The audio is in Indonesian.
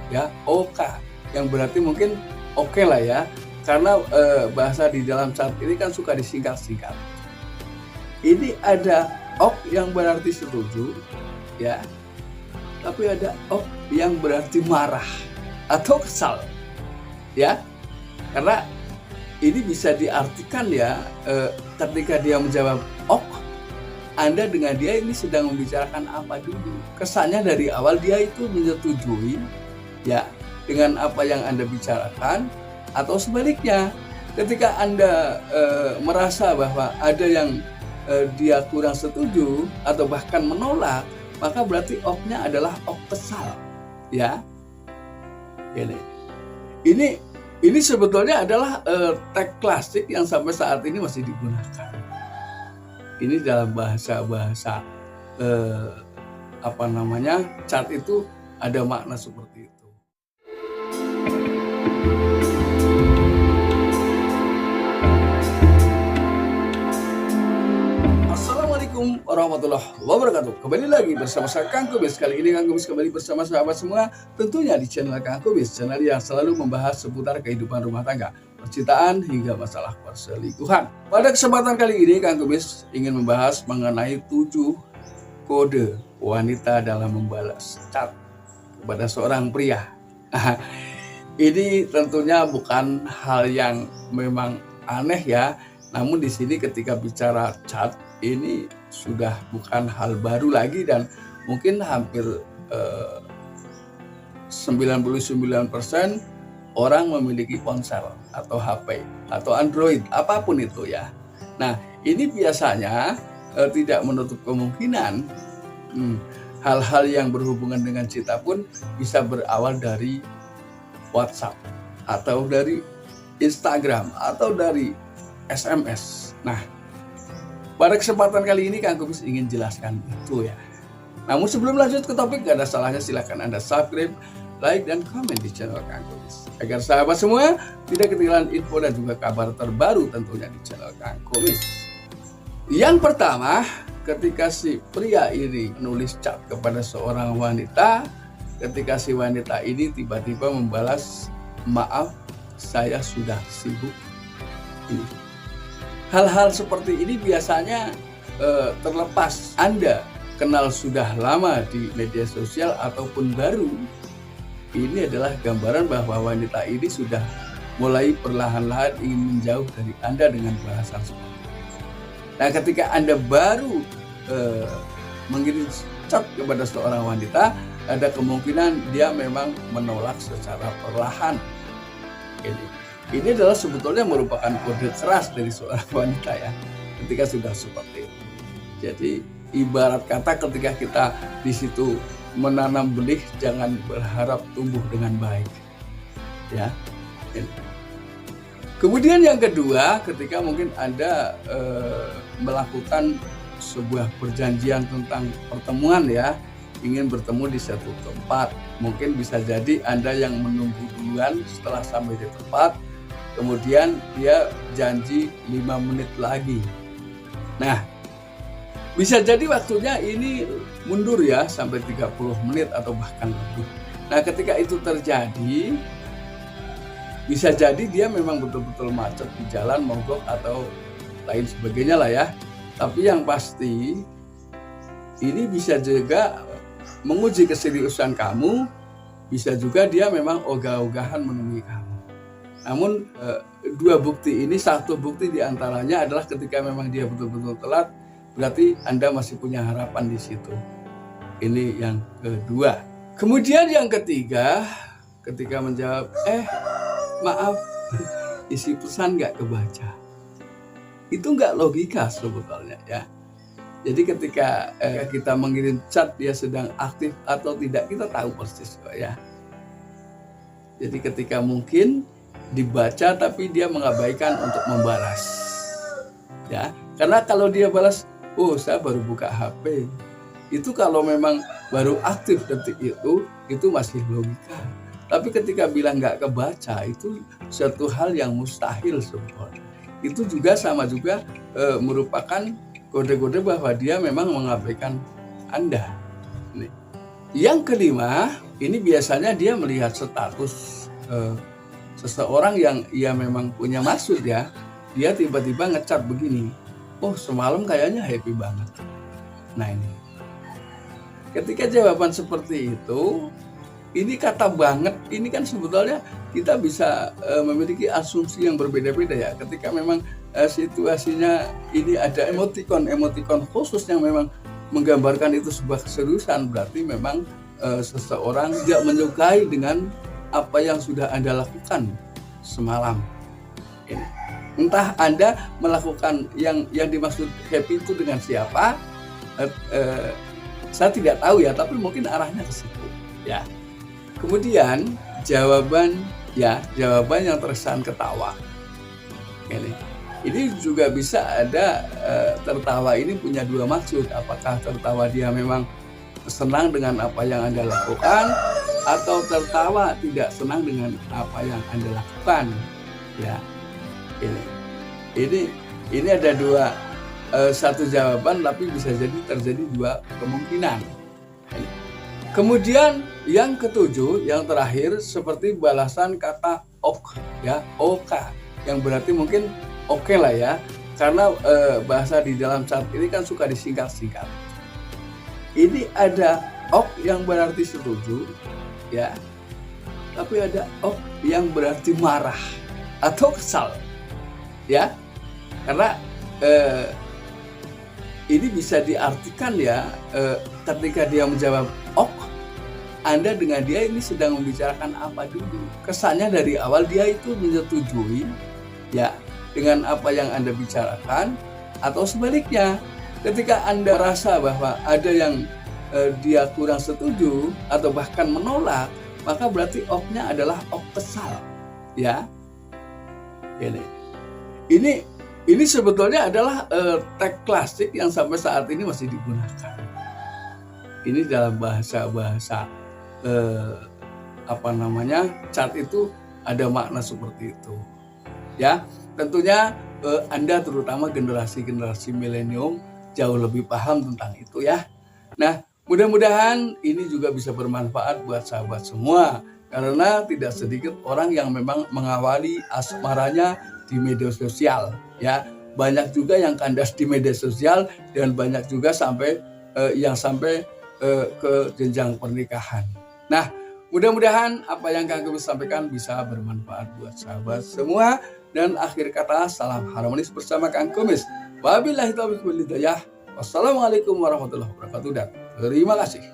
ya, OK, yang berarti mungkin oke lah ya, karena bahasa di dalam chat ini kan suka disingkat-singkat. Ini ada OK yang berarti setuju, ya, tapi ada OK yang berarti marah atau kesal, ya, karena ini bisa diartikan ya, ketika dia menjawab OK, Anda dengan dia ini sedang membicarakan apa dulu. Kesannya dari awal dia itu menyetujui ya dengan apa yang Anda bicarakan, atau sebaliknya ketika Anda merasa bahwa ada yang dia kurang setuju atau bahkan menolak, maka berarti OK-nya adalah OK kesal, ya. Ini sebetulnya adalah teks klasik yang sampai saat ini masih digunakan. Ini dalam bahasa chat itu ada makna seperti itu. Assalamualaikum warahmatullahi wabarakatuh. Kembali lagi bersama saya Kang Kubis. Kali ini Kang Kubis kembali bersama sahabat semua, tentunya di channel Kang Kubis, channel yang selalu membahas seputar kehidupan rumah tangga, percintaan hingga masalah perselingkuhan. Pada kesempatan kali ini Kang Kubis ingin membahas mengenai 7 kode wanita dalam membalas chat kepada seorang pria. Ini tentunya bukan hal yang memang aneh ya, namun di sini ketika bicara chat ini sudah bukan hal baru lagi, dan mungkin hampir 99% orang memiliki ponsel atau HP atau Android, apapun itu ya. Nah, ini biasanya tidak menutup kemungkinan hal-hal yang berhubungan dengan cinta pun bisa berawal dari WhatsApp atau dari Instagram atau dari SMS. Nah, pada kesempatan kali ini Kang Kubis ingin jelaskan itu ya. Namun sebelum lanjut ke topik, gak ada salahnya silakan Anda subscribe, like, dan komen di channel Kang Kubis, agar sahabat semua tidak ketinggalan info dan juga kabar terbaru tentunya di channel Kang Kubis. Yang pertama, ketika si pria ini menulis chat kepada seorang wanita, ketika si wanita ini tiba-tiba membalas, "Maaf, saya sudah sibuk." Ini hal-hal seperti ini biasanya terlepas Anda kenal sudah lama di media sosial ataupun baru, ini adalah gambaran bahwa wanita ini sudah mulai perlahan-lahan ingin menjauh dari Anda dengan bahasan seperti itu. Nah, ketika Anda baru mengirim chat kepada seorang wanita, ada kemungkinan dia memang menolak secara perlahan. Ini adalah sebetulnya merupakan kode keras dari seorang wanita ya, ketika sudah seperti itu. Jadi ibarat kata ketika kita di situ menanam benih, jangan berharap tumbuh dengan baik. Ya. Kemudian yang kedua, ketika mungkin Anda melakukan sebuah perjanjian tentang pertemuan ya, ingin bertemu di satu tempat, mungkin bisa jadi Anda yang menunggu duluan. Setelah sampai di tempat, kemudian dia janji 5 menit lagi. Nah, bisa jadi waktunya ini mundur ya sampai 30 menit atau bahkan lebih. Nah, ketika itu terjadi, bisa jadi dia memang betul-betul macet di jalan, mogok atau lain sebagainya lah ya. Tapi yang pasti ini bisa juga menguji keseriusan kamu, bisa juga dia memang ogah-ogahan menemui kamu. Namun dua bukti ini, satu bukti diantaranya adalah ketika memang dia betul-betul telat, berarti Anda masih punya harapan di situ. Ini yang kedua. Kemudian yang ketiga, ketika menjawab, maaf, isi pesan nggak kebaca. Itu nggak logika sebetulnya ya. Jadi ketika kita mengirim chat, dia sedang aktif atau tidak, kita tahu persis kok ya. Jadi ketika mungkin dibaca tapi dia mengabaikan untuk membalas. Ya, karena kalau dia balas, "Oh, saya baru buka HP." Itu kalau memang baru aktif detik itu masih logika. Tapi ketika bilang nggak kebaca, itu suatu hal yang mustahil sebetulnya. Itu juga sama juga merupakan kode-kode bahwa dia memang mengabaikan Anda. Nih. Yang kelima, ini biasanya dia melihat status seseorang yang ia memang punya maksud ya. Dia tiba-tiba nge-chat begini, "Oh semalam kayaknya happy banget." Nah ini, ketika jawaban seperti itu, ini kata banget, ini kan sebetulnya kita bisa memiliki asumsi yang berbeda-beda ya. Ketika memang situasinya ini ada emotikon khusus yang memang menggambarkan itu sebuah keseriusan, berarti memang seseorang tidak menyukai dengan apa yang sudah Anda lakukan semalam. Ini. Entah Anda melakukan yang dimaksud happy itu dengan siapa, saya tidak tahu ya, tapi mungkin arahnya ke situ ya. Kemudian jawaban yang terkesan ketawa. Ini juga bisa ada tertawa ini punya dua maksud. Apakah tertawa dia memang senang dengan apa yang Anda lakukan, atau tertawa tidak senang dengan apa yang Anda lakukan. Ya, ini ada dua, satu jawaban tapi bisa jadi terjadi dua kemungkinan. Kemudian yang ketujuh, yang terakhir seperti balasan kata ok ya, ok, yang berarti mungkin oke lah ya, karena bahasa di dalam chat ini kan suka disingkat-singkat. Ini ada ok yang berarti setuju ya, tapi ada ok yang berarti marah atau kesal ya, karena ini bisa diartikan ya, ketika dia menjawab ok, Anda dengan dia ini sedang membicarakan apa dulu. Kesannya dari awal dia itu menyetujui ya dengan apa yang Anda bicarakan, atau sebaliknya ketika Anda merasa bahwa ada yang dia kurang setuju atau bahkan menolak, maka berarti ok-nya adalah ok kesal ya. Ini sebetulnya adalah teks klasik yang sampai saat ini masih digunakan. Ini dalam bahasa chat itu ada makna seperti itu. Ya, tentunya Anda terutama generasi milenium jauh lebih paham tentang itu ya. Nah, mudah-mudahan ini juga bisa bermanfaat buat sahabat semua, karena tidak sedikit orang yang memang mengawali asmaranya di media sosial ya. Banyak juga yang kandas di media sosial, dan banyak juga sampai ke jenjang pernikahan. Nah, mudah-mudahan apa yang kami sampaikan bisa bermanfaat buat sahabat semua. Dan akhir kata, salam harmonis bersama Kang Kumis. Wabillahi taufiq wal hidayah. Wassalamualaikum warahmatullahi wabarakatuh dan terima kasih.